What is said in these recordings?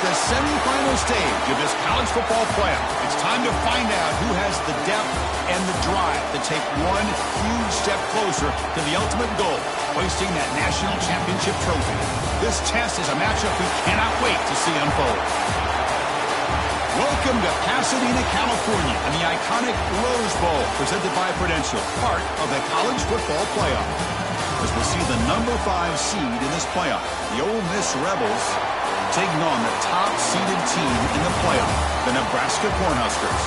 the semifinal stage of this college football playoff. It's time to find out who has the depth and the drive to take one huge step closer to the ultimate goal, hoisting that national championship trophy. This test is a matchup we cannot wait to see unfold. Welcome to Pasadena, California, and the iconic Rose Bowl, presented by Prudential, part of the college football playoff. As we'll see the number 5 seed in this playoff, the Ole Miss Rebels, taking on the top-seeded team in the playoff, the Nebraska Cornhuskers.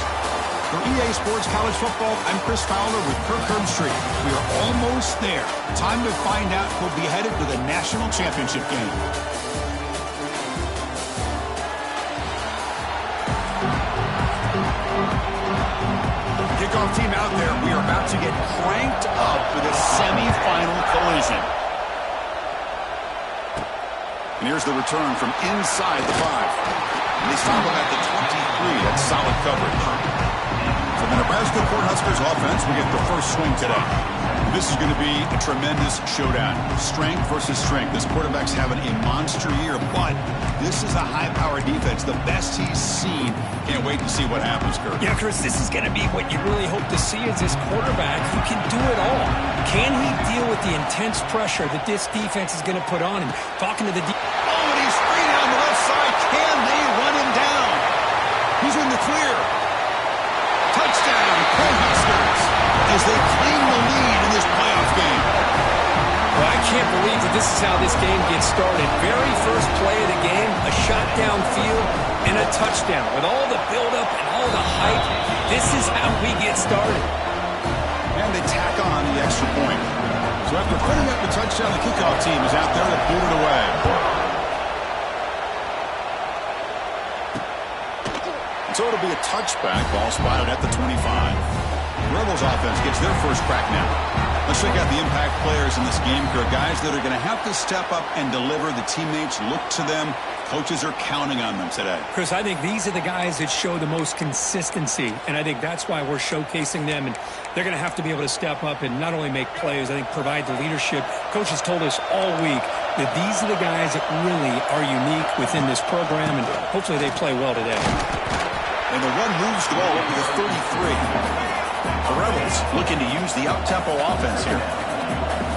For EA Sports College Football, I'm Chris Fowler with Kirk Herbstreit. We are almost there. Time to find out who'll be headed to the national championship game. Kickoff team out there. We are about to get cranked up for the semifinal collision. And here's the return from inside the 5. And they stop him at the 23. That's solid coverage. So the Nebraska Cornhuskers offense will get the first swing today. This is going to be a tremendous showdown. Strength versus strength. This quarterback's having a monster year, but this is a high-powered defense, the best he's seen. Can't wait to see what happens, Kurt. Yeah, Chris, this is going to be what you really hope to see is this quarterback who can do it all. Can he deal with the intense pressure that this defense is going to put on him? Talking to the and he's free down the left side. Can they run him down? He's in the clear. Touchdown, Cornhuskers, as they claim the lead in this playoff game. Well, I can't believe that this is how this game gets started. Very first play of the game, a shot downfield and a touchdown. With all the buildup and all the hype, this is how we get started. And they tack on the extra point. So after putting up the touchdown, the kickoff team is out there to boot it away. So it'll be a touchback ball spotted at the 25. The Rebels offense gets their first crack now. Let's check out the impact players in this game. There are guys that are going to have to step up and deliver. The teammates look to them. Coaches are counting on them today. Chris, I think these are the guys that show the most consistency, and I think that's why we're showcasing them, and they're going to have to be able to step up and not only make plays, I think provide the leadership. Coach has told us all week that these are the guys that really are unique within this program, and hopefully they play well today. And the run moves the ball over the 33. The Rebels looking to use the up-tempo offense here.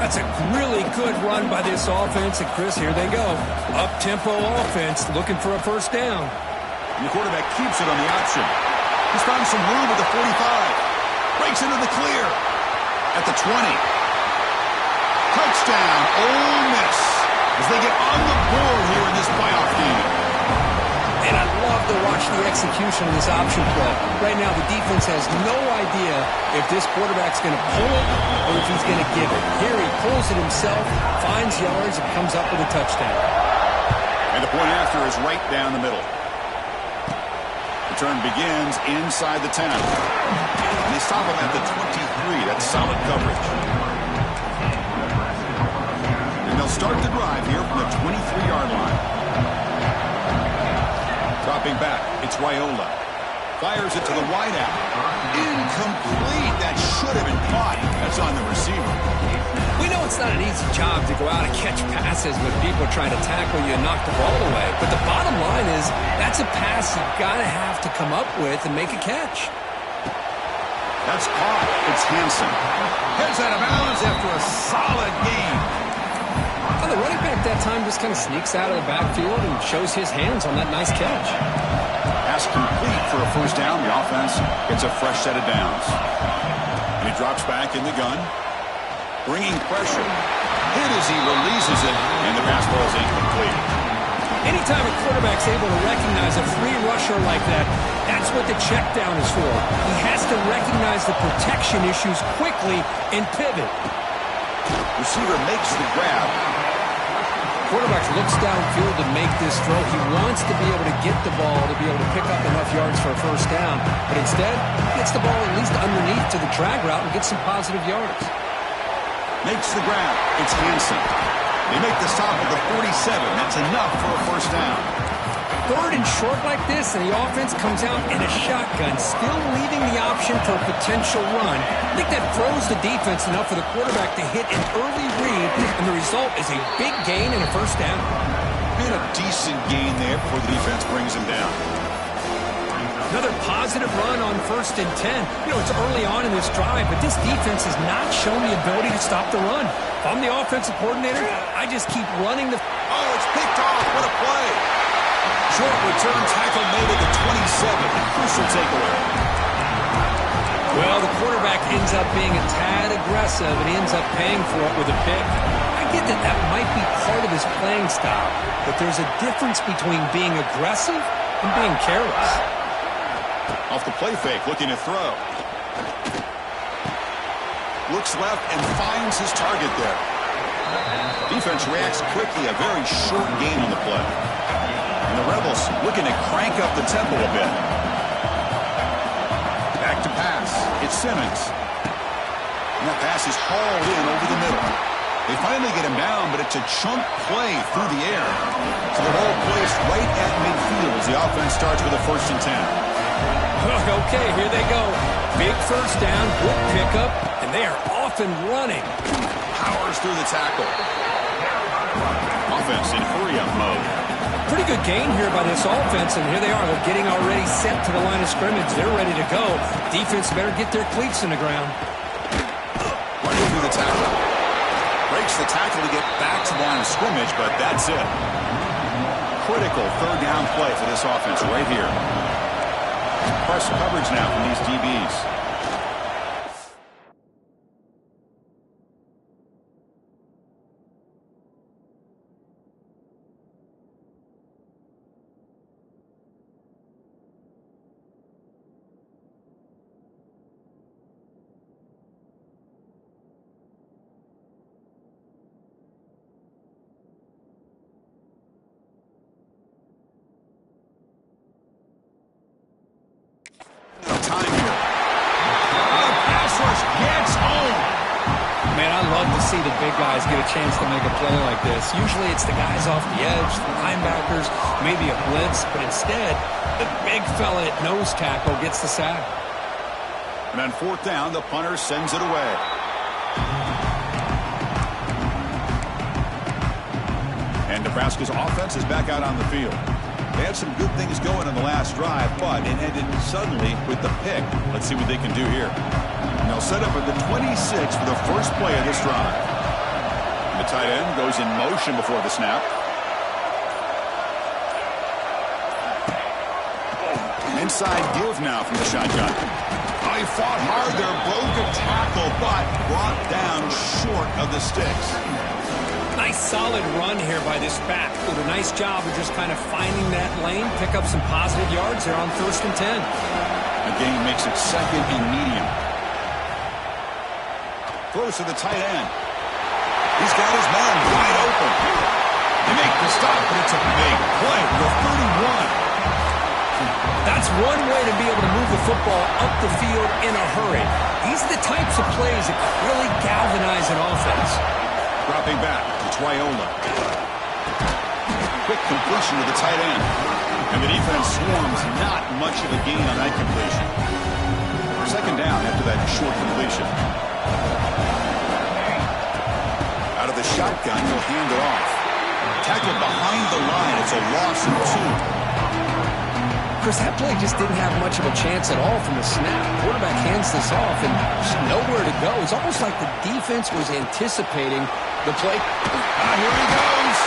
That's a really good run by this offense. And, Chris, here they go. Up-tempo offense looking for a first down. And the quarterback keeps it on the option. He's found some room at the 45. Breaks into the clear at the 20. Touchdown, Ole Miss, as they get on the board here in this playoff game. And I love to watch the execution of this option play. Right now, the defense has no idea if this quarterback's going to pull it or if he's going to give it. Here he pulls it himself, finds yards, and comes up with a touchdown. And the point after is right down the middle. Return begins inside the 10. And they stop him at the 23. That's solid coverage. And they'll start the drive here from the 23-yard line. Dropping back, it's Raiola. Fires it to the wideout. Incomplete. That should have been caught. That's on the receiver. We know it's not an easy job to go out and catch passes with people trying to tackle you and knock the ball away. But the bottom line is that's a pass you've got to have to come up with and make a catch. That's caught. It's Hansen. Heads out of bounds after a solid game. Well, the running back that time just kind of sneaks out of the backfield and shows his hands on that nice catch. Pass complete for a first down. The offense gets a fresh set of downs. And he drops back in the gun. Bringing pressure. Hit as he releases it. And the pass ball is incomplete. Anytime a quarterback's able to recognize a free rusher like that, that's what the check down is for. He has to recognize the protection issues quickly and pivot. Receiver makes the grab. Quarterback looks downfield to make this throw. He wants to be able to get the ball to be able to pick up enough yards for a first down. But instead, he gets the ball at least underneath to the drag route and gets some positive yards. Makes the grab. It's Hansen. They make the stop at the 47. That's enough for a first down. Third and short like this, and the offense comes out in a shotgun, still leaving the option for a potential run. I think that throws the defense enough for the quarterback to hit an early read, and the result is a big gain and a first down. And a decent gain there before the defense brings him down. Another positive run on 1st and 10. You know, it's early on in this drive, but this defense has not shown the ability to stop the run. If I'm the offensive coordinator, I just keep running the... Oh, it's picked off. What a play. Short return tackle made at the 27. Crucial takeaway. Well, the quarterback ends up being a tad aggressive, and he ends up paying for it with a pick. I get that that might be part of his playing style, but there's a difference between being aggressive and being careless. Off the play fake, looking to throw. Looks left and finds his target there. Defense reacts quickly, a very short gain on the play. And the Rebels looking to crank up the tempo a bit. Back to pass. It's Simmons. And that pass is hauled in over the middle. They finally get him down, but it's a chunk play through the air. So the ball placed right at midfield as the offense starts with a 1st and 10. Okay, here they go. Big 1st down, good pickup, and they are off and running. Powers through the tackle. Offense in hurry-up mode. Pretty good gain here by this offense, and here they are. They're getting already set to the line of scrimmage. They're ready to go. Defense better get their cleats in the ground. Running through the tackle. Breaks the tackle to get back to the line of scrimmage, but that's it. Critical 3rd down play for this offense right here. Press coverage now from these DBs. Time here. Pass rush gets home. Man, I love to see the big guys get a chance to make a play like this. Usually it's the guys off the edge, the linebackers, maybe a blitz, but instead, the big fella at nose tackle gets the sack. And on 4th down, the punter sends it away. And Nebraska's offense is back out on the field. They had some good things going in the last drive, but it ended suddenly with the pick. Let's see what they can do here. And they'll set up at the 26 for the first play of this drive. And the tight end goes in motion before the snap. Inside give now from the shotgun. Oh, he fought hard there, broke a tackle, but brought down short of the sticks. Nice solid run here by this back. Did a nice job of just kind of finding that lane, pick up some positive yards there on 1st and 10. The game makes it 2nd and medium. Throws to the tight end. He's got his man wide open. They make the stop, but it's a big play for 31. That's one way to be able to move the football up the field in a hurry. These are the types of plays that really galvanize an offense. Dropping back, it's Raiola. Quick completion to the tight end. And the defense swarms, not much of a gain on that completion. 2nd down after that short completion. Out of the shotgun, he'll hand it off. Tackled behind the line, it's a loss of 2. Chris, that play just didn't have much of a chance at all from the snap. Quarterback hands this off and just nowhere to go. It's almost like the defense was anticipating the play. Here he goes.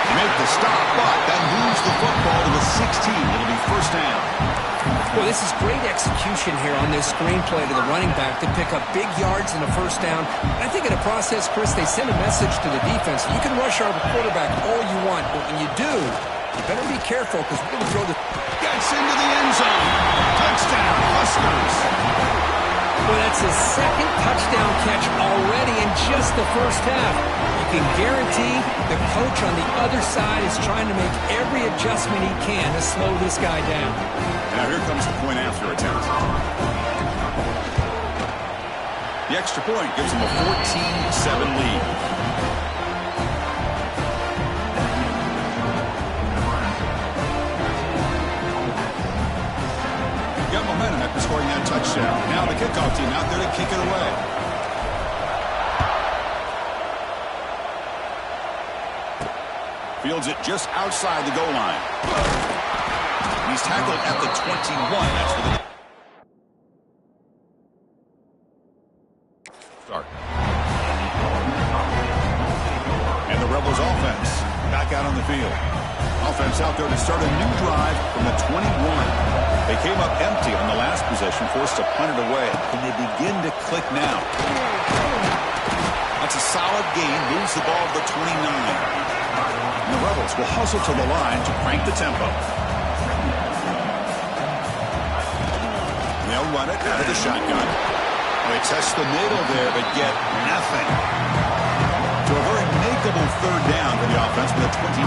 They make the stop, but that moves the football to the 16. It'll be 1st down. Well, this is great execution here on this screenplay to the running back to pick up big yards in the 1st down. I think in the process, Chris, they send a message to the defense. You can rush our quarterback all you want, but when you do, you better be careful because we're going to throw the... Gets into the end zone. Touchdown, Huskers. Well, that's his 2nd touchdown catch already in just the 1st half. You can guarantee the coach on the other side is trying to make every adjustment he can to slow this guy down. Now here comes the point after attempt. The extra point gives them a 14-7 lead. Got momentum after scoring that touchdown. Now the kickoff team out there to kick it away. Fields it just outside the goal line. He's tackled at the 21. That's for the start. And the Rebels offense back out on the field. Offense out there to start a new drive from the 21. They came up empty on the last possession, forced to punt it away. Can they begin to click now? That's a solid gain, moves the ball to the 29. And the Rebels will hustle to the line to crank the tempo. They'll run it out of the shotgun. They test the middle there, but get nothing. So a very makeable third down for the offense with a 29.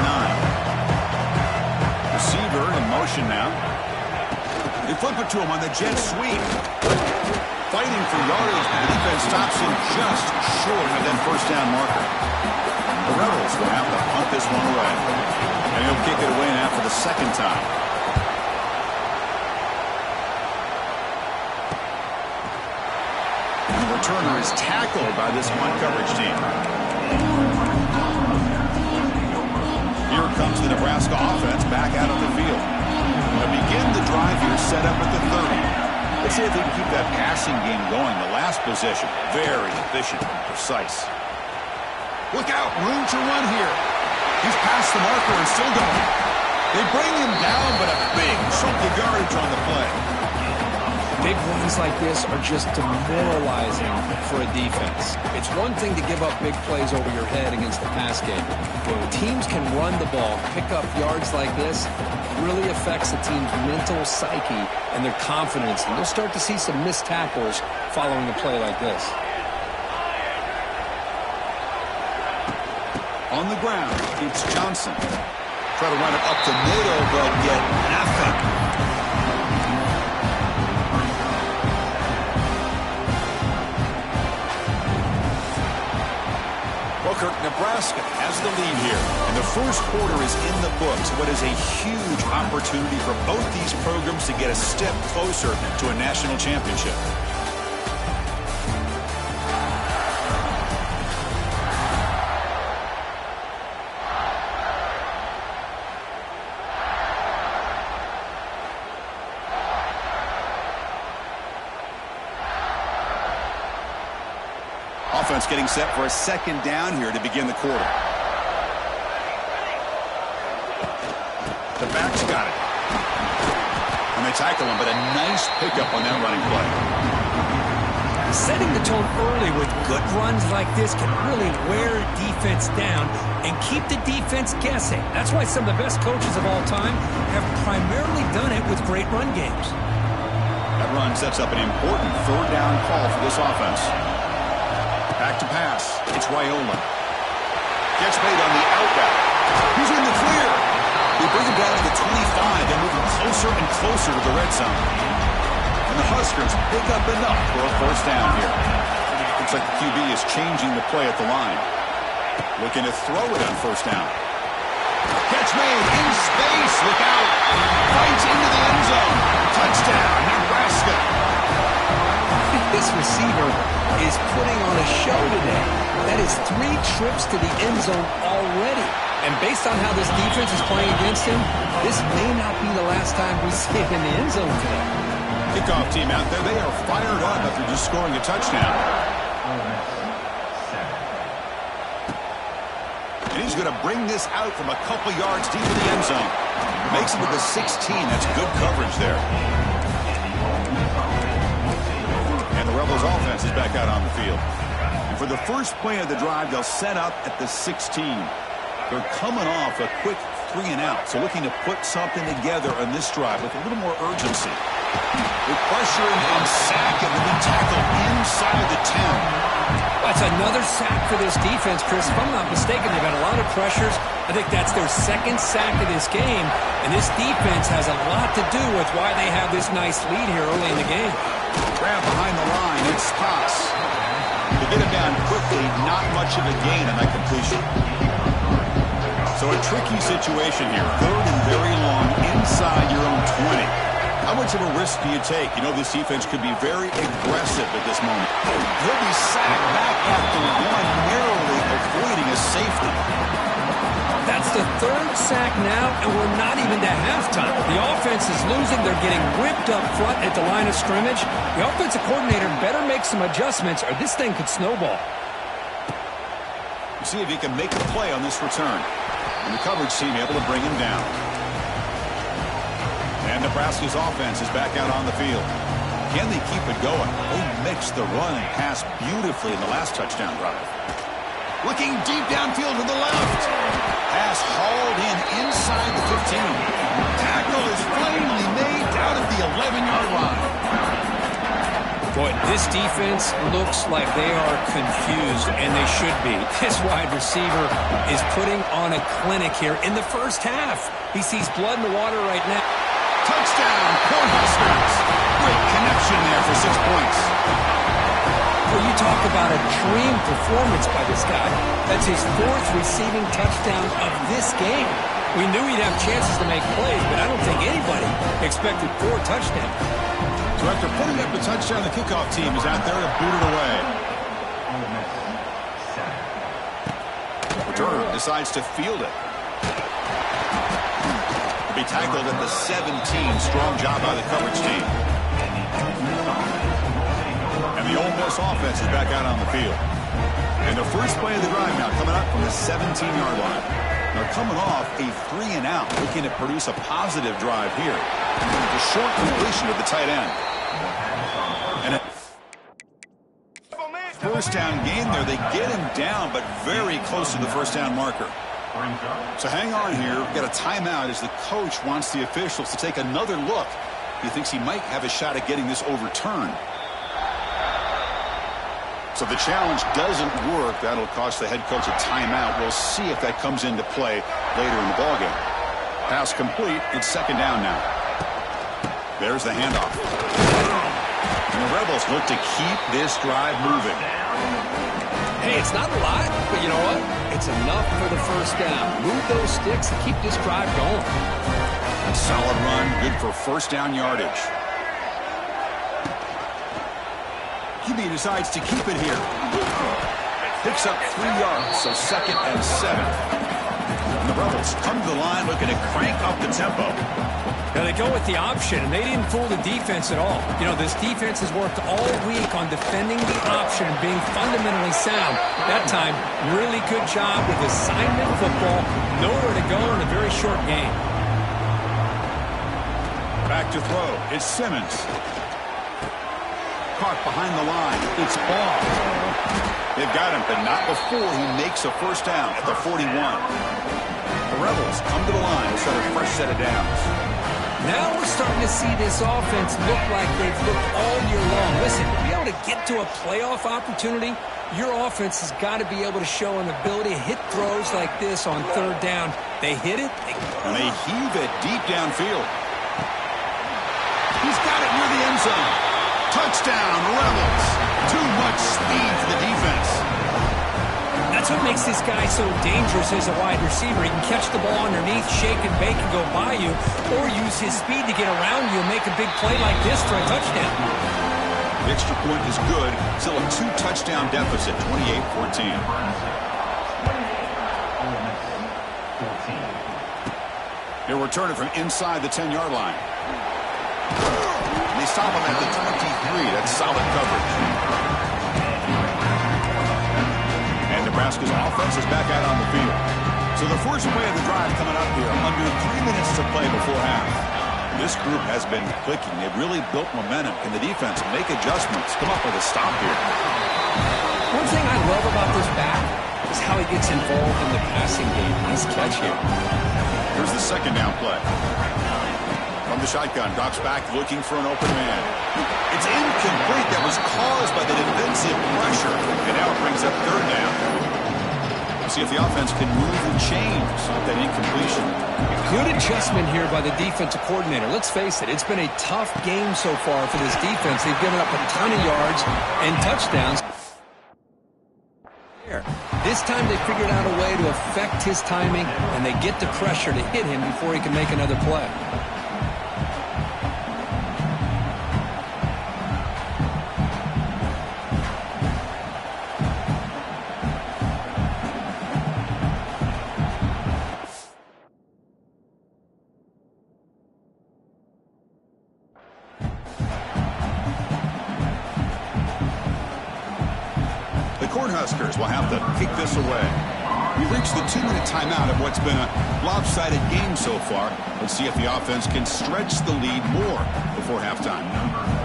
Receiver in motion now. They flip it to him on the jet sweep. Fighting for yardage, but the defense stops him just short of that first down marker. The Rebels will have to punt this one away. And he'll kick it away now for the second time. And the returner is tackled by this one coverage team. Here comes the Nebraska offense back out on the field. To begin the drive here, set up at the 30. Let's see if they can keep that passing game going. The last possession, very efficient and precise. Look out, room to run here. He's past the marker and still going. They bring him down, but a big chunk of yardage on the play. Big runs like this are just demoralizing for a defense. It's one thing to give up big plays over your head against the pass game. But when teams can run the ball, pick up yards like this, it really affects the team's mental psyche and their confidence. And you'll start to see some missed tackles following a play like this. On the ground, it's Johnson. Try to run it up the middle, but get nothing. Nebraska has the lead here, and the first quarter is in the books. What is a huge opportunity for both these programs to get a step closer to a national championship. Offense getting set for a second down here to begin the quarter. The back's got it. And they tackle him, but a nice pickup on that running play. Setting the tone early with good runs like this can really wear defense down and keep the defense guessing. That's why some of the best coaches of all time have primarily done it with great run games. That run sets up an important third down call for this offense. Back to pass. It's Raiola. Gets made on the out route. He's in the clear. They bring him down to the 25. They're moving closer and closer to the red zone. And the Huskers pick up enough for a first down here. Looks like the QB is changing the play at the line. Looking to throw it on first down. Catch made in space. Look out. Fights into the end zone. Touchdown, Nebraska. This receiver is putting on a show today. That is 3 trips to the end zone already. And based on how this defense is playing against him, this may not be the last time we see him in the end zone today. Kickoff team out there, they are fired up after just scoring a touchdown. And he's going to bring this out from a couple yards deep in the end zone. Makes it to the 16. That's good coverage there. And the Rebels offense is back out on the field. And for the first play of the drive, they'll set up at the 16. They're coming off a quick 3 and out, so looking to put something together on this drive with a little more urgency. They pressure him and sack him, and then tackle inside the 10. That's another sack for this defense, Chris. If I'm not mistaken, they've had a lot of pressures. I think that's their second sack of this game, and this defense has a lot to do with why they have this nice lead here early in the game. Grab behind the line, it's Spots. To get him down quickly, not much of a gain on that completion. So a tricky situation here. 3rd and very long inside your own 20. How much of a risk do you take? You know this defense could be very aggressive at this moment. He'll be sacked back at the 1, narrowly avoiding a safety. That's Just a third sack now, and we're not even to halftime. The offense is losing. They're getting whipped up front at the line of scrimmage. The offensive coordinator better make some adjustments, or this thing could snowball. See if he can make a play on this return. And the coverage team able to bring him down. And Nebraska's offense is back out on the field. Can they keep it going? They mixed the run and pass beautifully in the last touchdown drive. Looking deep downfield to the left. Pass hauled in inside the 15. Tackle is finally made down at the 11-yard line. Boy, this defense looks like they are confused, and they should be. This wide receiver is putting on a clinic here in the first half. He sees blood in the water right now. Touchdown, Cornhuskers. Great connection there for 6 points. Well, you talk about a dream performance by this guy. That's his 4th receiving touchdown of this game. We knew he'd have chances to make plays, but I don't think anybody expected 4 touchdowns. So after putting up the touchdown, the kickoff team is out there to boot it away. Returner decides to field it. To be tackled at the 17. Strong job by the coverage team. And the Ole Miss offense is back out on the field. And the first play of the drive now coming up from the 17-yard line. They're coming off a 3-and-out, looking to produce a positive drive here. The short completion of the tight end. And a first down gain there. They get him down, but very close to the first down marker. So hang on here. We've got a timeout as the coach wants the officials to take another look. He thinks he might have a shot at getting this overturned. So the challenge doesn't work. That'll cost the head coach a timeout. We'll see if that comes into play later in the ballgame. Pass complete. It's second down now. There's the handoff. And the Rebels look to keep this drive moving. Hey, it's not a lot, but you know what? It's enough for the first down. Move those sticks and keep this drive going. A solid run, good for first down yardage. QB decides to keep it here. Picks up 3 yards, so second and 7. And the Rebels come to the line looking to crank up the tempo. Now they go with the option, and they didn't fool the defense at all. You know, this defense has worked all week on defending the option and being fundamentally sound. That time, really good job with assignment football. Nowhere to go in a very short game. Back to throw. It's Simmons. Caught behind the line. It's Ball. They've got him, but not before he makes a first down at the 41. The Rebels come to the line to set a fresh set of downs. Now we're starting to see this offense look like they've looked all year long. Listen, to be able to get to a playoff opportunity, your offense has got to be able to show an ability to hit throws like this on third down. They hit it. And they heave it deep downfield. He's got it near the end zone. Touchdown, Rebels. Too much speed for the defense. That's what makes this guy so dangerous as a wide receiver. He can catch the ball underneath, shake and bake and go by you, or use his speed to get around you and make a big play like this for a touchdown. The extra point is good. Still a 2-touchdown deficit, 28-14. He'll return it from inside the 10-yard line. They stop him at the 23. That's solid coverage. And Nebraska's offense is back out on the field. So the first play of the drive coming up here. Under 3 minutes to play before half. This group has been clicking. They've really built momentum. Can the defense make adjustments? Come up with a stop here. One thing I love about this back is how he gets involved in the passing game. Nice catch here. Here's the second down play. From the shotgun, drops back looking for an open man. It's incomplete. That was caused by the defensive pressure. And now it brings up third down. See if the offense can move and change with that incompletion. Good adjustment here by the defensive coordinator. Let's face it, it's been a tough game so far for this defense. They've given up a ton of yards and touchdowns. This time they figured out a way to affect his timing, and they get the pressure to hit him before he can make another play. Cornhuskers will have to kick this away. We've reached the 2-minute timeout of what's been a lopsided game so far. Let's see if the offense can stretch the lead more before halftime.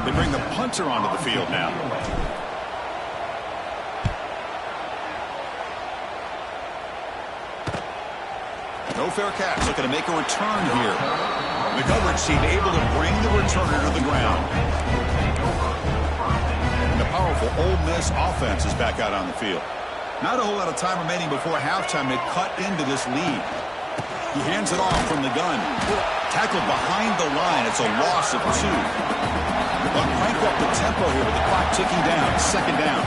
They bring the punter onto the field now. No fair catch. Looking to make a return here. The coverage team able to bring the returner to the ground. And the powerful Ole Miss offense is back out on the field. Not a whole lot of time remaining before halftime to cut into this lead. He hands it off from the gun. Tackled behind the line. It's a loss of 2. But crank up the tempo here with the clock ticking down. Second down.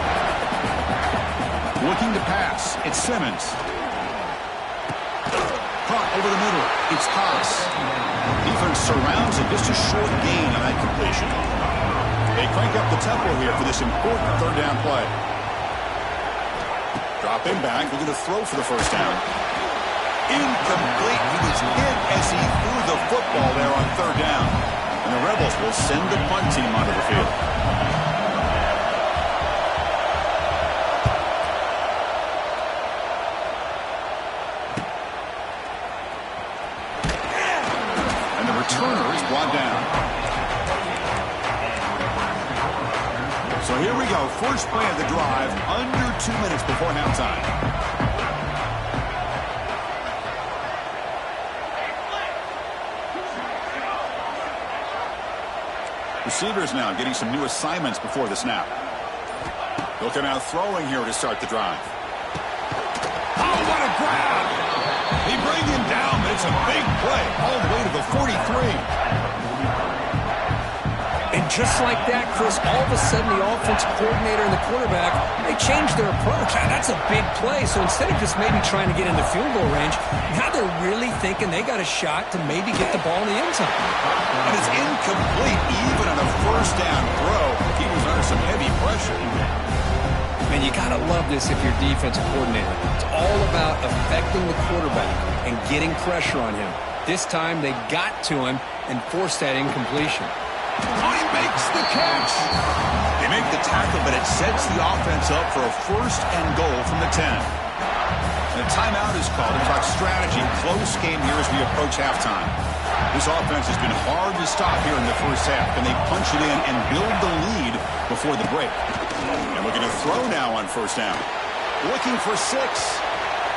Looking to pass. It's Simmons. Caught over the middle. It's Haas. Defense surrounds him. Just a short gain on that completion. They crank up the tempo here for this important third down play. Drop him back. Looking to throw for the first down. Incomplete. He was hit as he threw the football there on third down. And the Rebels will send the punt team onto the field. And the returner is brought down. So here we go. First play of the drive. Under 2 minutes before halftime. Receivers now getting some new assignments before the snap. Looking out throwing here to start the drive. Oh, what a grab! They bring him down, but it's a big play all the way to the 43. And just like that, Chris, all of a sudden the offensive coordinator and the quarterback, they changed their approach. That's a big play. So instead of just maybe trying to get into field goal range, now they're really thinking they got a shot to maybe get the ball in the end zone. And it's incomplete even on a first down throw. He was under some heavy pressure. Man, you got to love this if you're defensive coordinator. It's all about affecting the quarterback and getting pressure on him. This time they got to him and forced that incompletion. Oh, he makes the catch. They make the tackle, but it sets the offense up for a first and goal from the 10. And a timeout is called to talk strategy. Close game here as we approach halftime. This offense has been hard to stop here in the first half. Can they punch it in and build the lead before the break? And looking to throw now on first down. Looking for 6.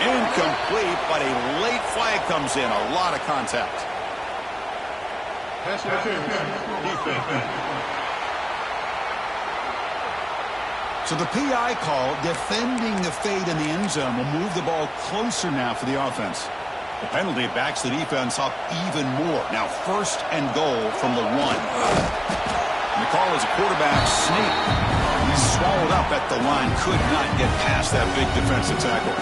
Incomplete, but a late flag comes in. A lot of contact. So the PI call, defending the fade in the end zone, will move the ball closer now for the offense. The penalty backs the defense up even more. Now first and goal from the 1. And the call is a quarterback sneak. He's swallowed up at the line. Could not get past that big defensive tackle.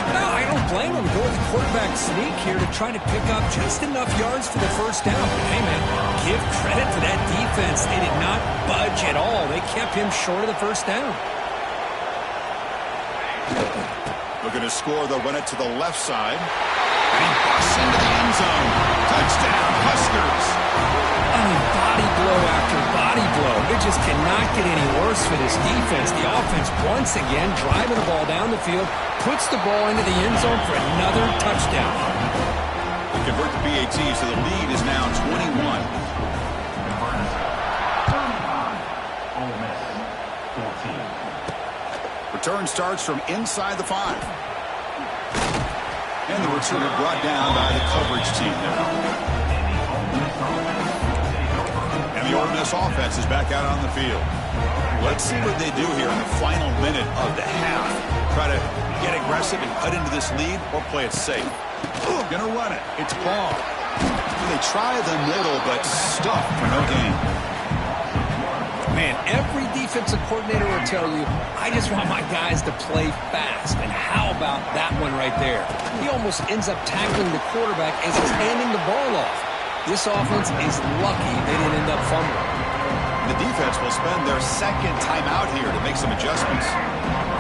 No, I don't blame him. Go with the quarterback sneak here to try to pick up just enough yards for the first down. But hey, man, give credit to that defense. They did not budge at all. They kept him short of the first down. Looking to score, they'll run it to the left side. And he busts into the end zone. Touchdown, Huskers. I mean, body blow after body blow. It just cannot get any worse for this defense. The offense, once again, driving the ball down the field, puts the ball into the end zone for another touchdown. They convert the PAT, so the lead is now 21. Return starts from inside the 5. And the returner brought down by the coverage team now. And the Ole Miss offense is back out on the field. Let's see what they do here in the final minute of the half. Try to get aggressive and cut into this lead or play it safe. Gonna run it. It's ball. They try the middle, but stuff for no gain. Man, every defensive coordinator will tell you, I just want my guys to play fast. And how about that one right there? He almost ends up tackling the quarterback as he's handing the ball off. This offense is lucky they didn't end up fumbling. The defense will spend their second timeout here to make some adjustments.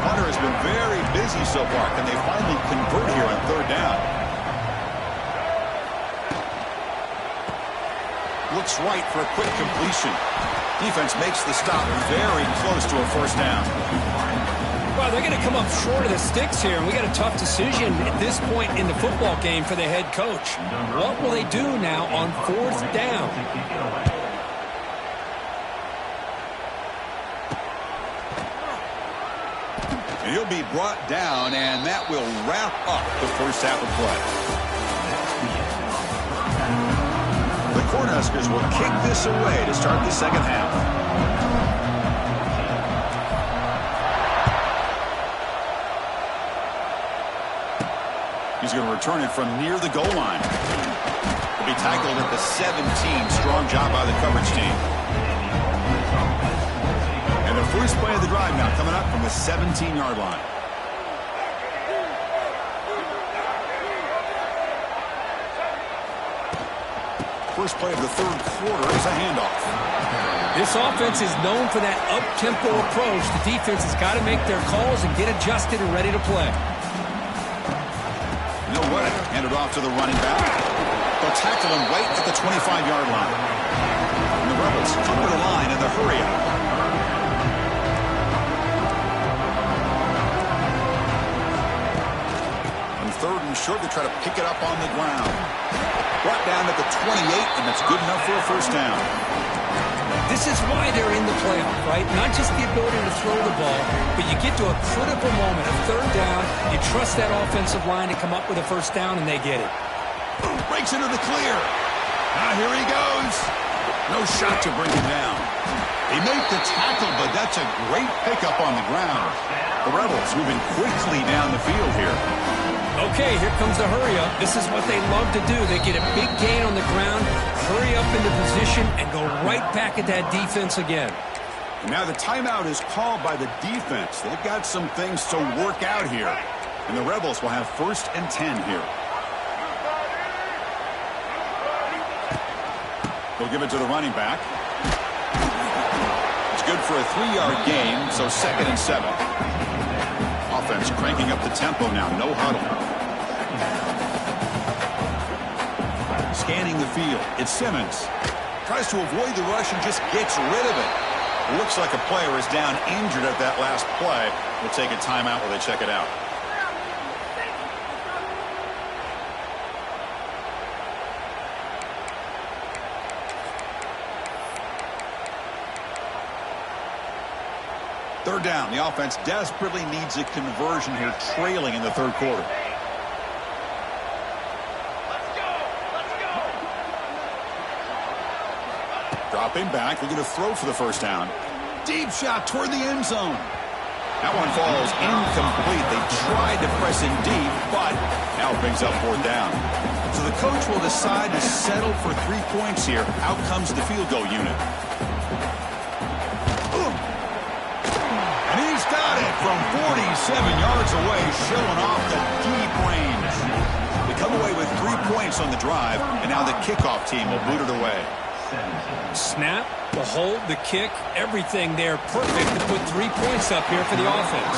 Hunter has been very busy so far. Can they finally convert here on third down? Looks right for a quick completion. Defense makes the stop very close to a first down. Well, they're going to come up short of the sticks here, and we got a tough decision at this point in the football game for the head coach. What will they do now on 4th down? And he'll be brought down, and that will wrap up the first half of play. The Cornhuskers will kick this away to start the second half. He's going to return it from near the goal line. He'll be tackled at the 17. Strong job by the coverage team. And the first play of the drive now coming up from the 17-yard line. First play of the third quarter is a handoff. This offense is known for that up-tempo approach. The defense has got to make their calls and get adjusted and ready to play. No way. Handed off to the running back. They'll tackle him right at the 25-yard line. And the Rebels come to the line in the hurry-up. On 3rd and short, they try to pick it up on the ground. Brought down at the 28, and that's good enough for a first down. This is why they're in the playoff, right? Not just the ability to throw the ball, but you get to a critical moment, a 3rd down, you trust that offensive line to come up with a first down, and they get it. Breaks into the clear. Now here he goes. No shot to bring him down. He made the tackle, but that's a great pickup on the ground. The Rebels moving quickly down the field here. Okay, here comes the hurry-up. This is what they love to do. They get a big gain on the ground, hurry up into position, and go right back at that defense again. And now the timeout is called by the defense. They've got some things to work out here. And the Rebels will have 1st and 10 here. They'll give it to the running back. It's good for a 3-yard gain, so 2nd and 7. Offense cranking up the tempo now. No huddle. Scanning the field. It's Simmons. Tries to avoid the rush and just gets rid of it. Looks like a player is down injured at that last play. We'll take a timeout while they check it out. Third down. The offense desperately needs a conversion here, trailing in the 3rd quarter. Dropping back, looking to throw for the first down. Deep shot toward the end zone. That one falls incomplete. They tried to press in deep, but now it brings up 4th down. So the coach will decide to settle for 3 points here. Out comes the field goal unit. And he's got it from 47 yards away, showing off the deep range. They come away with 3 points on the drive, and now the kickoff team will boot it away. Snap, the hold, the kick, everything there perfect to put 3 points up here for the offense.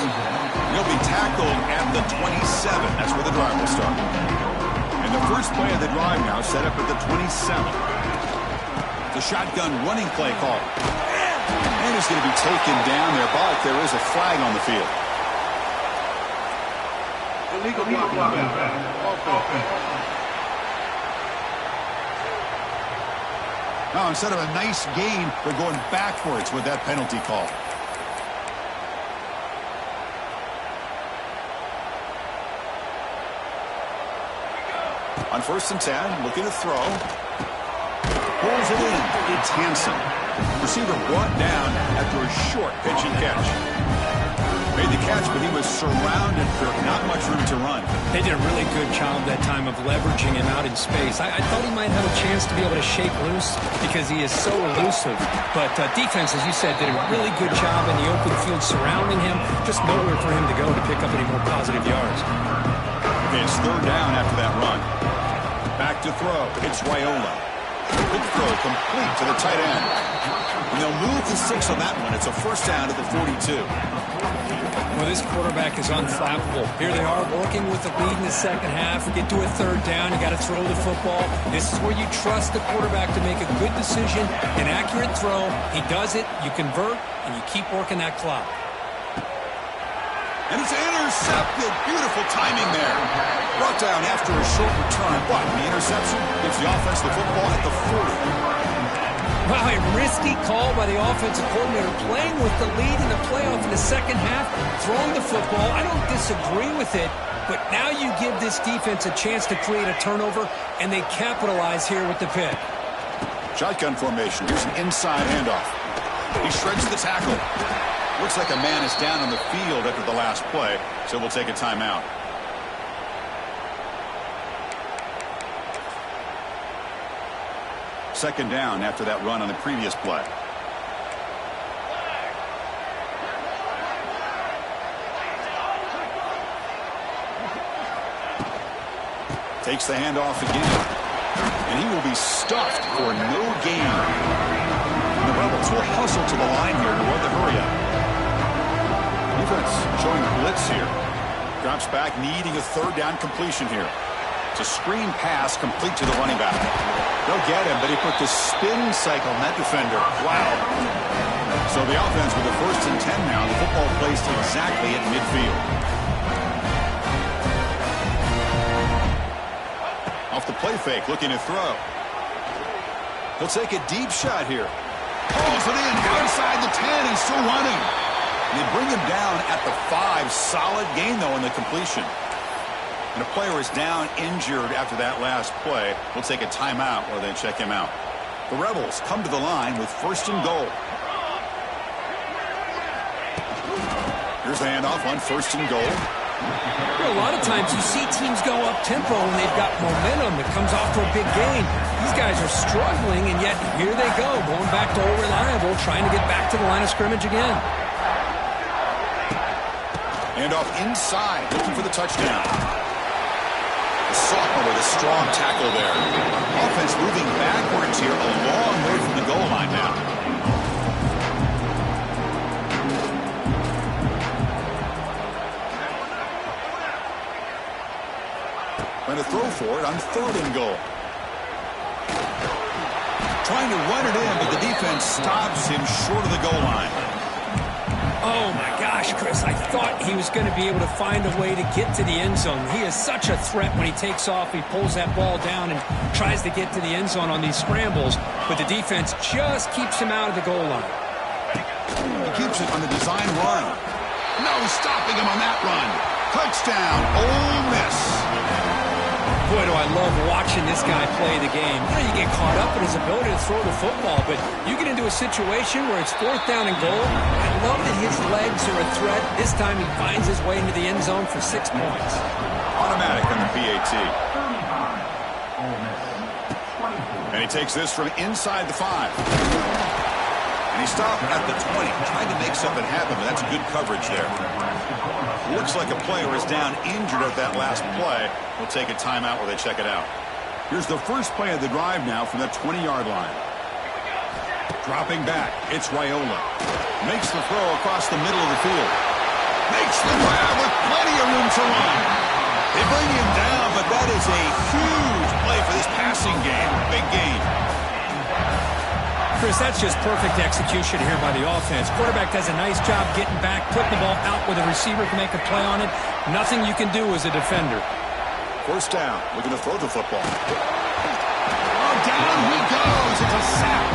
He'll be tackled at the 27. That's where the drive will start. And the first play of the drive now set up at the 27. The shotgun running play call. And he's going to be taken down there, but there is a flag on the field. Illegal block. Now, instead of a nice gain, they're going backwards with that penalty call. On 1st and 10, looking to throw. Pulls it in. It's Hansen. Receiver brought down after a short pitch and catch. Made the catch, but he was surrounded, Kirk. Not much room to run. They did a really good job that time of leveraging him out in space. I thought he might have a chance to be able to shake loose because he is so elusive. But defense, as you said, did a really good job in the open field surrounding him. Just nowhere for him to go to pick up any more positive yards. Okay, it's 3rd down after that run. Back to throw. It's Raiola. Good throw, complete to the tight end. And they'll move to 6 on that one. It's a first down at the 42. Well, this quarterback is unflappable. Here they are working with the lead in the second half. Get to a 3rd down. You got to throw the football. This is where you trust the quarterback to make a good decision, an accurate throw. He does it. You convert, and you keep working that clock. And it's intercepted. Beautiful timing there. Brought down after a short return, but the interception gives the offense the football at the 40. Wow, a risky call by the offensive coordinator, playing with the lead in the playoff in the second half, throwing the football. I don't disagree with it, but now you give this defense a chance to create a turnover, and they capitalize here with the pick. Shotgun formation. Here's an inside handoff. He shreds the tackle. Looks like a man is down on the field after the last play, so we'll take a timeout. Second down after that run on the previous play. Takes the handoff again. And he will be stuffed for no gain. And the Rebels will hustle to the line here to avoid the hurry up. Defense showing blitz here. Drops back, needing a third down completion here. It's a screen pass complete to the running back. They'll get him, but he put the spin cycle on that defender. Wow. So the offense with the 1st and 10 now. The football placed exactly at midfield. Off the play fake, looking to throw. He'll take a deep shot here. Pulls it in, outside the 10, and still running. And they bring him down at the 5. Solid gain, though, in the completion. And a player is down injured after that last play. We'll take a timeout while they check him out. The Rebels come to the line with 1st and goal. Here's the handoff on 1st and goal. A lot of times you see teams go up-tempo when they've got momentum that comes off to a big gain. These guys are struggling, and yet here they go, going back to old reliable, trying to get back to the line of scrimmage again. Handoff inside, looking for the touchdown. The sophomore with a strong tackle there. Offense moving backwards here, a long way from the goal line now. Going to throw for it on 3rd and goal. Trying to run it in, but the defense stops him short of the goal line. Oh, my gosh, Chris. I thought he was going to be able to find a way to get to the end zone. He is such a threat when he takes off. He pulls that ball down and tries to get to the end zone on these scrambles, but the defense just keeps him out of the goal line. He keeps it on the design run. No stopping him on that run. Touchdown, Ole Miss. Boy, do I love watching this guy play the game. You know, you get caught up in his ability to throw the football, but you get into a situation where it's 4th down and goal. I love that his legs are a threat. This time he finds his way into the end zone for 6 points. Automatic on the PAT. And he takes this from inside the 5. And he stopped at the 20, trying to make something happen, but that's good coverage there. Looks like a player is down injured at that last play. We'll take a timeout while they check it out. Here's the first play of the drive now from the 20-yard line. Dropping back, it's Raiola. Makes the throw across the middle of the field. Makes the grab with plenty of room to run. They bring him down, but that is a huge play for this passing game. Big gain. Chris, that's just perfect execution here by the offense. Quarterback does a nice job getting back, putting the ball out where the receiver can make a play on it. Nothing you can do as a defender. 1st down. We're going to throw the football. Oh, down he goes. It's a sack.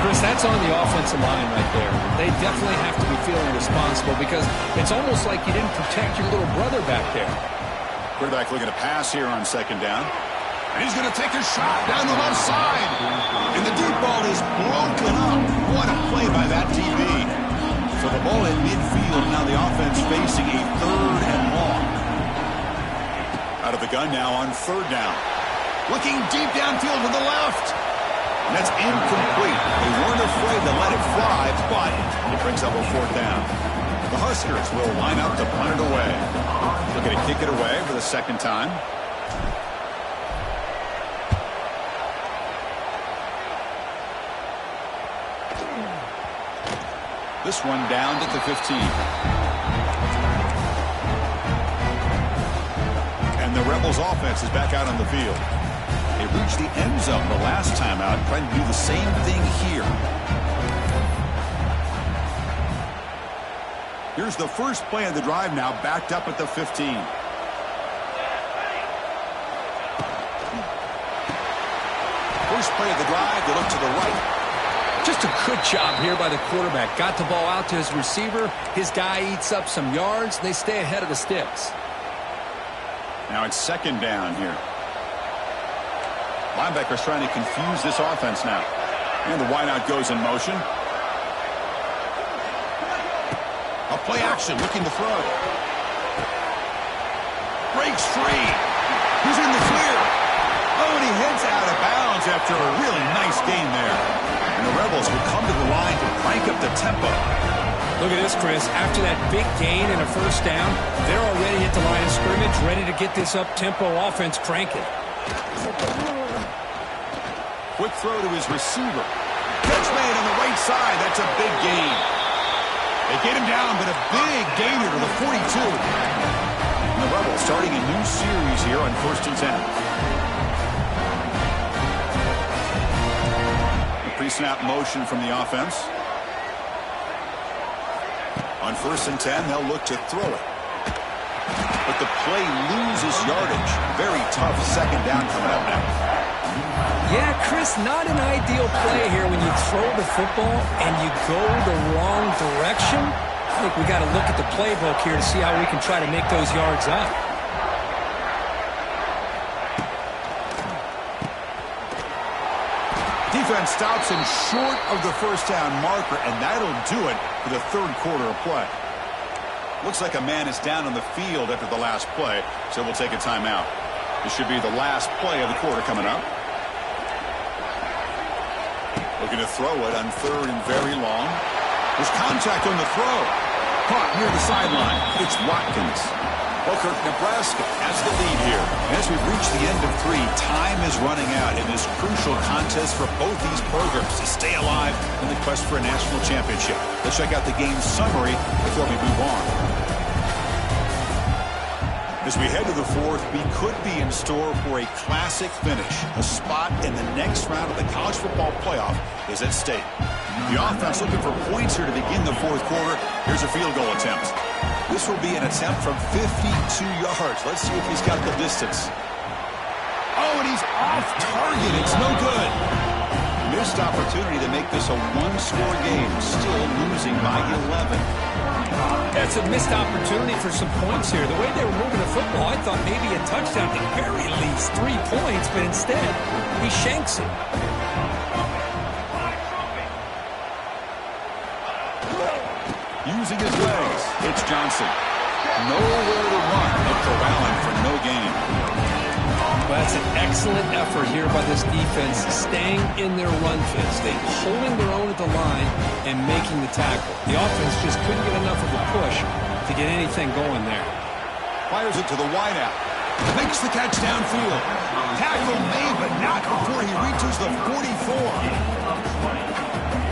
Chris, that's on the offensive line right there. They definitely have to be feeling responsible because it's almost like you didn't protect your little brother back there. Quarterback looking to pass here on 2nd down. And he's going to take a shot down the left side. And the deep ball is broken up. What a play by that DB. So the ball at midfield. Now the offense facing a 3rd and long. Out of the gun now on 3rd down. Looking deep downfield to the left. And that's incomplete. They weren't afraid to let it fly, but it brings up a 4th down. The Huskers will line up to punt it away. Looking to kick it away for the 2nd time. This one down at the 15. And the Rebels offense is back out on the field. They reached the end zone the last time out, trying to do the same thing here. Here's the first play of the drive now, backed up at the 15. First play of the drive, they look to the right. Just a good job here by the quarterback. Got the ball out to his receiver. His guy eats up some yards, and they stay ahead of the sticks. Now it's second down here. Linebacker's trying to confuse this offense now. And the wideout goes in motion. A play action, looking to throw. Breaks free. He's in the clear. Oh, and he heads out of bounds after a really nice gain there. And the Rebels will come to the line to crank up the tempo. Look at this, Chris. After that big gain and a first down, they're already at the line of scrimmage, ready to get this up-tempo offense cranking. Quick throw to his receiver. Catch made on the right side. That's a big gain. They get him down, but a big gainer to the 42. And the Rebels starting a new series here on 1st and 10. The pre-snap motion from the offense. On 1st and 10, they'll look to throw it. But the play loses yardage. Very tough second down coming up now. Yeah, Chris, not an ideal play here when you throw the football and you go the wrong direction. I think we got to look at the playbook here to see how we can try to make those yards up. Defense stops him short of the first down marker, and that'll do it for the third quarter of play. Looks like a man is down on the field after the last play, so we'll take a timeout. This should be the last play of the quarter coming up. Looking to throw it on 3rd and very long. There's contact on the throw. Caught near the sideline. It's Watkins. Booker, Nebraska has the lead here. And as we reach the end of 3, time is running out in this crucial contest for both these programs to stay alive in the quest for a national championship. Let's check out the game summary before we move on. As we head to the 4th, we could be in store for a classic finish. A spot in the next round of the college football playoff is at stake. The offense looking for points here to begin the 4th quarter. Here's a field goal attempt. This will be an attempt from 52 yards. Let's see if he's got the distance. Oh, and he's off target. It's no good. Missed opportunity to make this a one-score game. Still losing by 11. That's a missed opportunity for some points here. The way they were moving the football, I thought maybe a touchdown, at the very least 3 points, but instead, he shanks it. Using his legs, it's Johnson. Nowhere to run. They'll corral him for no gain. Well, that's an excellent effort here by this defense, staying in their run fits. They holding their own at the line and making the tackle. The offense just couldn't get enough of a push to get anything going there. Fires it to the wideout. Makes the catch downfield. Tackle made, but not before he reaches the 44.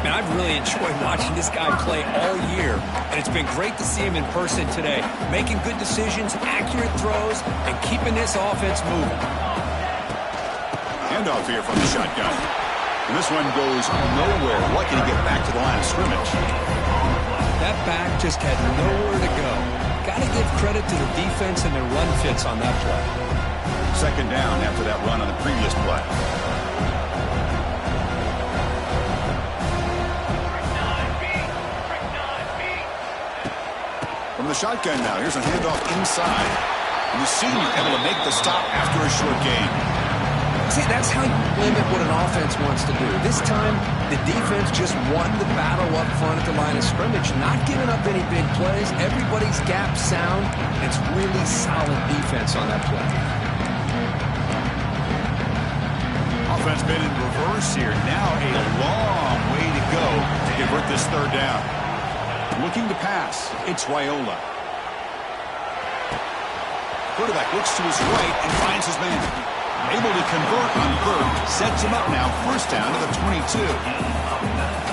Man, I've really enjoyed watching this guy play all year, and it's been great to see him in person today, making good decisions, accurate throws, and keeping this offense moving. Handoff here from the shotgun. And this one goes nowhere. Lucky to get back to the line of scrimmage. That back just had nowhere to go. Got to give credit to the defense and their run fits on that play. Second down after that run on the previous play. From the shotgun now, here's a handoff inside. And the senior able to make the stop after a short gain. See, that's how you limit what an offense wants to do. This time, the defense just won the battle up front at the line of scrimmage, not giving up any big plays. Everybody's gap sound. It's really solid defense on that play. Offense been in reverse here. Now a long way to go to convert this third down. Looking to pass, it's Raiola. Quarterback looks to his right and finds his man. Able to convert on 3rd. Sets him up now, first down to the 22.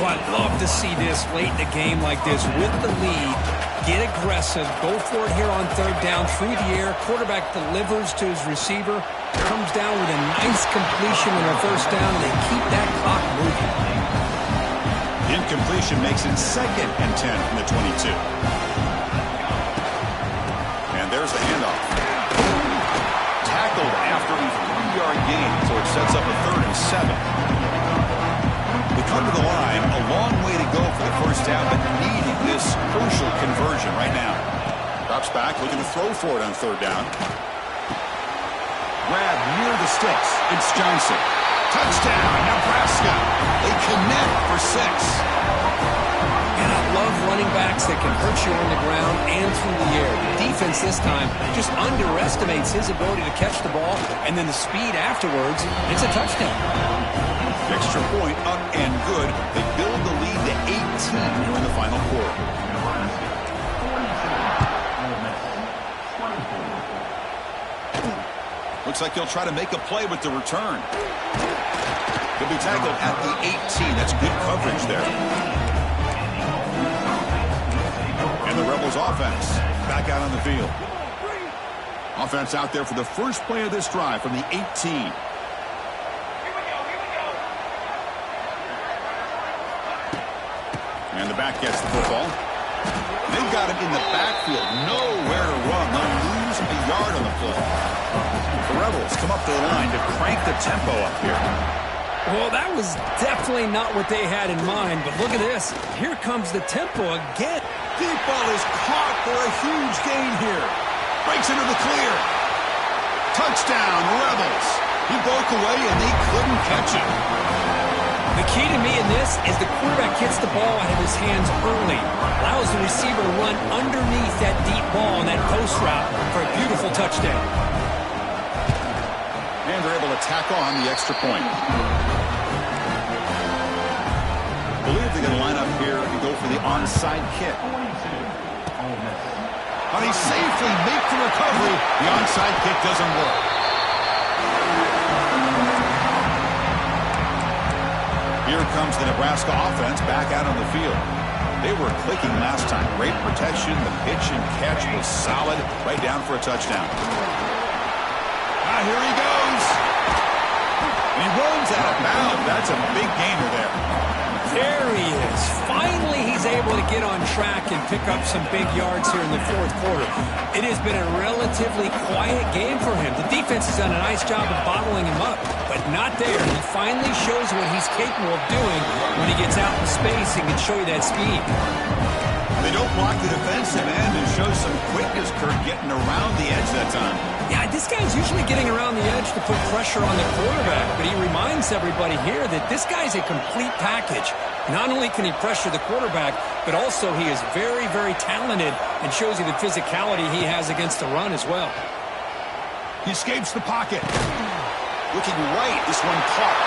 Well, I'd love to see this late in a game like this with the lead. Get aggressive. Go for it here on 3rd down through the air. Quarterback delivers to his receiver. Comes down with a nice completion on their first down, and they keep that clock moving. Incompletion makes it 2nd and 10 from the 22. go for the first down, but needing this crucial conversion right now. Drops back, looking to throw for it on third down. Grab near the sticks. It's Johnson. Touchdown, Nebraska. They connect for 6. And I love running backs that can hurt you on the ground and through the air. The defense this time just underestimates his ability to catch the ball, and then the speed afterwards, it's a touchdown. Extra point up and good. They build the lead to 18 here in the final quarter. Looks like he'll try to make a play with the return. He'll be tackled at the 18. That's good coverage there. And the Rebels offense back out on the field. Offense out there for the first play of this drive from the 18. And the back gets the football. They've got him in the backfield. Nowhere to run. They'll lose a yard on the play. The Rebels come up to the line to crank the tempo up here. Well, that was definitely not what they had in mind, but look at this. Here comes the tempo again. Deep ball is caught for a huge gain here. Breaks into the clear. Touchdown, Rebels. He broke away and they couldn't catch it. The key to me in this is the quarterback gets the ball out of his hands early, allows the receiver to run underneath that deep ball and that post route for a beautiful touchdown. And they're able to tackle on the extra point. I believe they're going to line up here and go for the onside kick. But he safely makes the recovery. The onside kick doesn't work. Here comes the Nebraska offense back out on the field. They were clicking last time. Great protection. The pitch and catch was solid. Right down for a touchdown. Here he goes. And he runs out of bounds. That's a big gainer there. There he is. Finally, he's able to get on track and pick up some big yards here in the fourth quarter. It has been a relatively quiet game for him. The defense has done a nice job of bottling him up, but not there. He finally shows what he's capable of doing when he gets out in space and can show you that speed. They don't block the defensive end and show some quickness, Kurt, getting around the edge that time. Yeah, this guy's usually getting around the edge to put pressure on the quarterback, but he reminds everybody here that this guy's a complete package. Not only can he pressure the quarterback, but also he is very, very talented and shows you the physicality he has against the run as well. He escapes the pocket. Looking right, this one caught.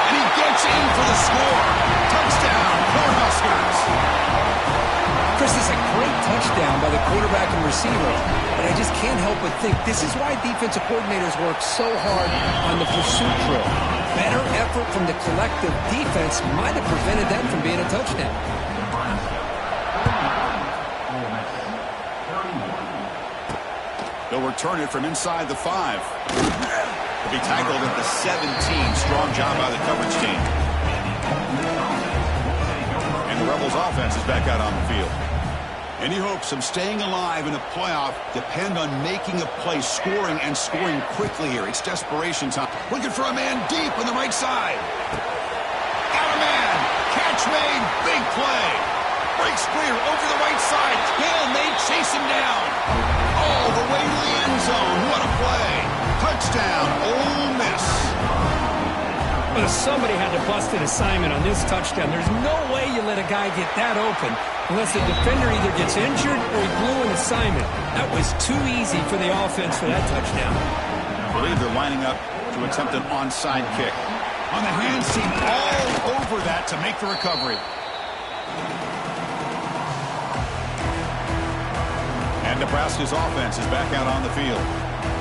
And he gets in for the score. Touchdown, Cornhuskers. Chris, this is a great touchdown by the quarterback and receiver, but I just can't help but think this is why defensive coordinators work so hard on the pursuit drill. Better effort from the collective defense might have prevented that from being a touchdown. They'll return it from inside the 5. He'll be tackled at the 17. Strong job by the coverage team. And the Rebels offense is back out on the field. Any hopes of staying alive in a playoff depend on making a play, scoring, and scoring quickly here. It's desperation time. Looking for a man deep on the right side. Got a man. Catch made. Big play. Breaks clear over the right side. Can they chase him down? All the way to the end zone. What a play. Touchdown, Ole Miss. Well, somebody had to bust an assignment on this touchdown. There's no way you let a guy get that open unless the defender either gets injured or he blew an assignment. That was too easy for the offense for that touchdown. I believe they're lining up to attempt an onside kick. On the hand seam, all over that to make the recovery. And Nebraska's offense is back out on the field.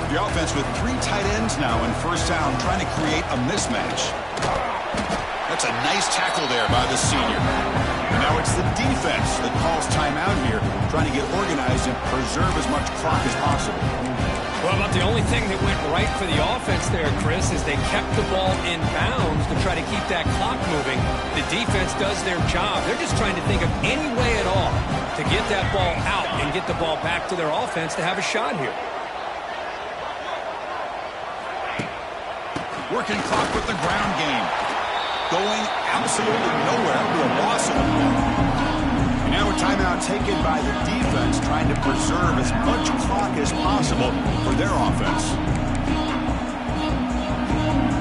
The offense with 3 tight ends now in first down, trying to create a mismatch. That's a nice tackle there by the senior. And now it's the defense that calls timeout here, trying to get organized and preserve as much clock as possible. Well, about the only thing that went right for the offense there, Chris, is they kept the ball in bounds to try to keep that clock moving. The defense does their job. They're just trying to think of any way at all to get that ball out and get the ball back to their offense to have a shot here. Working clock with the ground game. going absolutely nowhere with a loss of the ball. And now a timeout taken by the defense, trying to preserve as much clock as possible for their offense.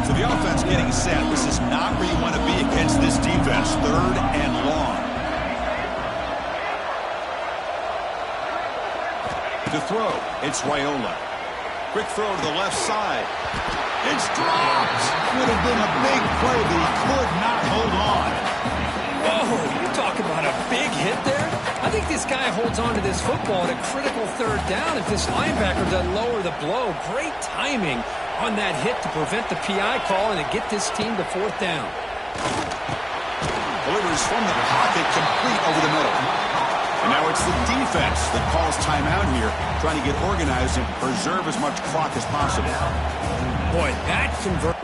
So the offense getting set. This is not where you want to be against this defense. 3rd and long. To throw, it's Raiola. Quick throw to the left side. It's dropped. Would have been a big play, but he could not hold on. Whoa, you're talking about a big hit there? I think this guy holds on to this football at a critical 3rd down if this linebacker doesn't lower the blow. Great timing on that hit to prevent the PI call and to get this team to 4th down. Delivers from the pocket, complete over the middle. And now it's the defense that calls timeout here, trying to get organized and preserve as much clock as possible. Boy, that convert.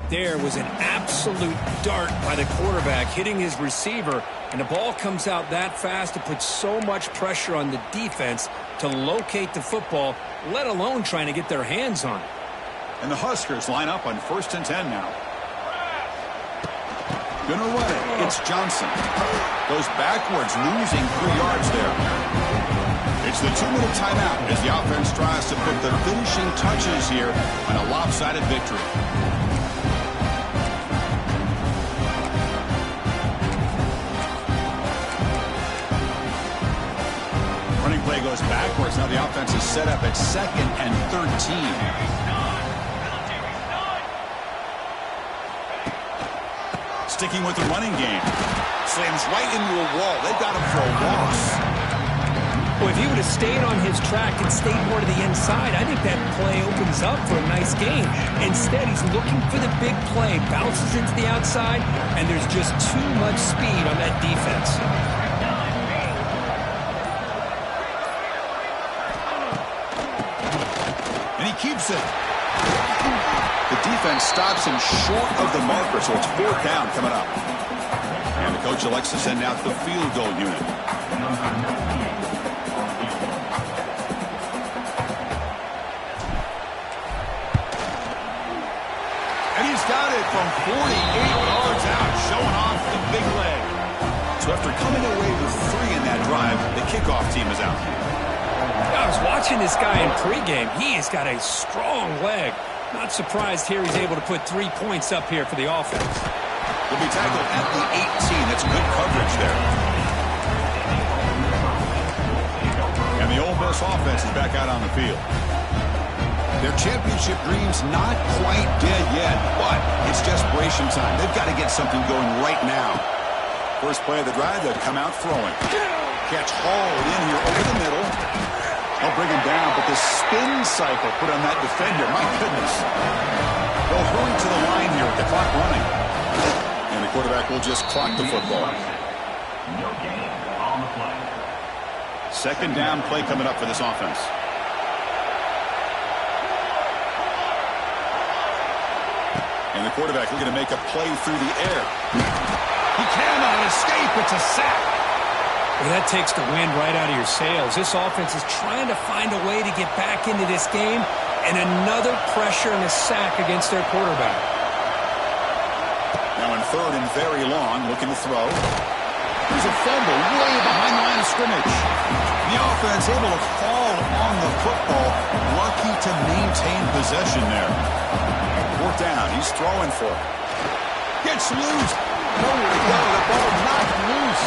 There was an absolute dart by the quarterback hitting his receiver, and the ball comes out that fast to put so much pressure on the defense to locate the football, let alone trying to get their hands on it. And the Huskers line up on 1st and 10 now. Gonna run it. It's Johnson. Goes backwards, losing 3 yards there. It's the 2-minute timeout as the offense tries to put the finishing touches here on a lopsided victory. Running play goes backwards. Now the offense is set up at 2nd and 13. Sticking with the running game. Slams right into a wall. They've got him for a loss. Well, if he would have stayed on his track and stayed more to the inside, I think that play opens up for a nice game. Instead, he's looking for the big play. Bounces into the outside, and there's just too much speed on that defense. And he keeps it. The defense stops him short of the marker, so it's 4th down coming up. And the coach elects to send out the field goal unit. And he's got it from 48 yards out, showing off the big leg. So after coming away with 3 in that drive, the kickoff team is out. I was watching this guy in pregame. He has got a strong leg. Not surprised here he's able to put 3 points up here for the offense. Will be tackled at the 18. That's good coverage there. And the Ole Miss offense is back out on the field. Their championship dreams not quite dead yet, but it's desperation time. They've got to get something going right now. First play of the drive, they'll come out throwing. Catch hauled in here over the middle. They'll bring him down, but the spin cycle put on that defender, my goodness. They'll hurry to the line here with the clock running. And the quarterback will just clock the football. No gain on the play. 2nd down play coming up for this offense. And the quarterback looking to make a play through the air. He cannot escape. It's a sack. Well, that takes the wind right out of your sails. This offense is trying to find a way to get back into this game, and another pressure and a sack against their quarterback. Now in 3rd and very long, looking to throw. There's a fumble way behind the line of scrimmage. The offense able to fall on the football, lucky to maintain possession there. 4th down, he's throwing for it. Gets loose. Nowhere to go. The ball knocked loose.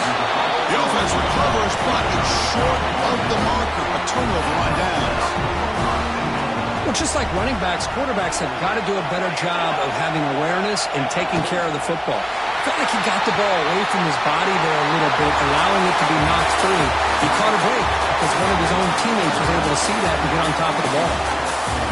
The offense recovers, but it's short of the marker. A turnover on downs. Well, just like running backs, quarterbacks have got to do a better job of having awareness and taking care of the football. I felt like he got the ball away from his body there a little bit, allowing it to be knocked free. He caught a break because one of his own teammates was able to see that and get on top of the ball.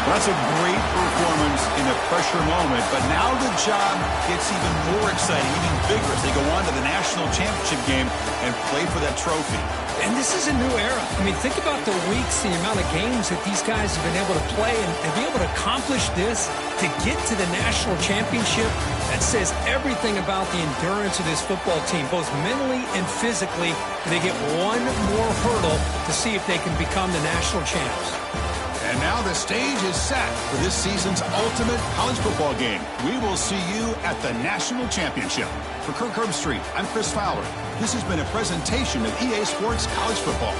Well, that's a great performance in a pressure moment, but now the job gets even more exciting, even bigger as they go on to the national championship game and play for that trophy. And this is a new era. I mean, think about the weeks, the amount of games that these guys have been able to play and be able to accomplish this, to get to the national championship. That says everything about the endurance of this football team, both mentally and physically. They get one more hurdle to see if they can become the national champs. And now the stage is set for this season's ultimate college football game. We will see you at the national championship. For Kirk Herbstreit, I'm Chris Fowler. This has been a presentation of EA Sports College Football.